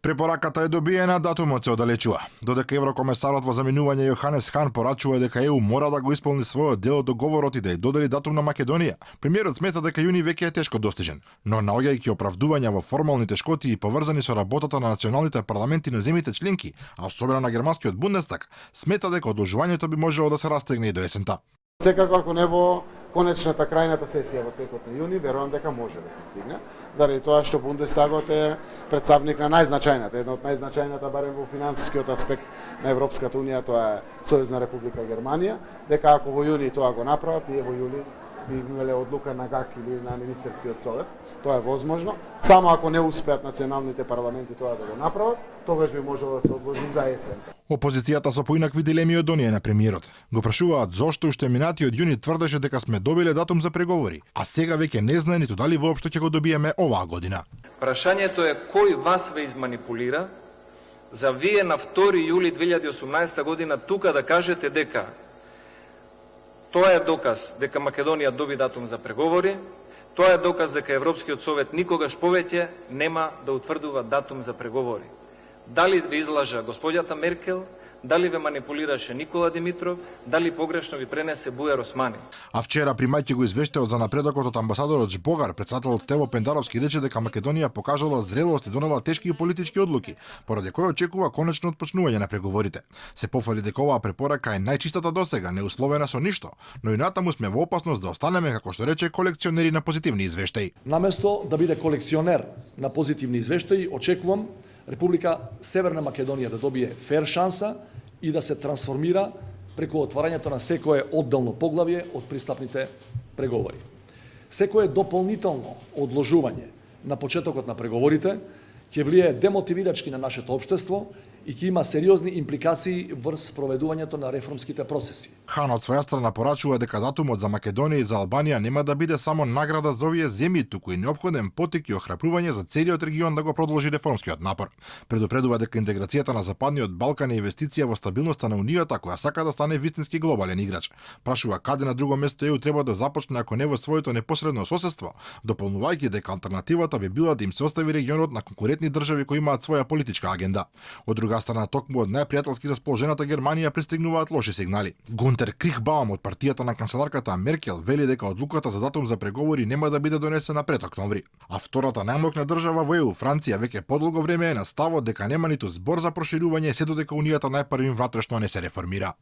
Препораката е добиена, датумот се оддалечува. Додека еврокомесарот во заминување Јоханес Хан порачува дека ЕУ мора да го исполни својот дел од договорот и да ја додели датум на Македонија, премиерот смета дека јуни веќе е тешко достижен, но наоѓајќи оправдувања во формални тешкоти и поврзани со работата на националните парламенти на земјите членки, а особено на германскиот Бундестаг, смета дека одложувањето би можело да се растегне и до есента. Секако ако не во конечната крајната сесија во текот на јуни, верувам дека може да се стигне, заради тоа што Бундестагот е претставник на најзначајната, една од најзначајната барем во финансискиот аспект на Европската унија, тоа е Сојузна република Германија, дека ако во јуни тоа го направат, ние во јули би имале одлука на ГАК или на Министерскиот совет, тоа е возможно. Само ако не успеат националните парламенти тоа да го направат, тогаш би можело да се одложи за есен. Опозицијата со поинакви дилеми од оние на премиерот го прашуваат зошто уште минатиот јуни тврдеше дека сме добиле датум за преговори, а сега веќе не знае ниту дали воопшто ќе го добиеме оваа година. Прашањето е кој вас ве изманипулира за вие на 2 јули 2018 година тука да кажете дека тоа е доказ дека Македонија доби датум за преговори, тоа е доказ дека Европскиот совет никогаш повеќе нема да утврдува датум за преговори. Дали ви излажа господјата Меркел, дали ве манипулираше Никола Димитров, дали погрешно ви пренесе Бујар Османи. А вчера примајќи го извештајот за напредокот од амбасадорот Жбогар, председателот Стево Пендаровски рече дека Македонија покажала зрелост и донела тешки политички одлуки, поради кој очекува конечно отпочнување на преговорите. Се пофали дека оваа препорака е најчистата досега, неусловена со ништо, но и натаму сме во опасност да останеме, како што рече, колекционери на позитивни извештаи. Наместо да биде колекционер на позитивни извештаи, очекувам Република Северна Македонија да добие фер шанса и да се трансформира преку отварањето на секое одделно поглавје од пристапните преговори. Секое дополнително одложување на почетокот на преговорите ќе влие демотивирачки на нашето општество и ќе има сериозни импликации врз проведувањето на реформските процеси. Хан од своја страна порачува дека датумот за Македонија и за Албанија нема да биде само награда за овие земји, туку и неопходен потик и охрабрување за целиот регион да го продолжи реформскиот напор. Предупредува дека интеграцијата на Западниот Балкан е инвестиција во стабилноста на Унијата, која сака да стане вистински глобален играч. Прашува каде на друго место ЕУ треба да започне ако не во своето непосредно соседство, дополнувајќи дека алтернативата би била да им се остави регионот на конкурентни држави кои имаат своја политичка агенда. Од друга страна, токму од најпријателски расположената Германија пристигнуваат лоши сигнали. Гунтер Крихбаум од партијата на канцеларката Меркел вели дека одлуката за датум за преговори нема да биде донесена пред октомври. А втората најмокна држава во ЕУ, Франција, веќе подолго време е на ставот дека нема ниту збор за проширување се додека Унијата најпрвим вратрешно не се реформира.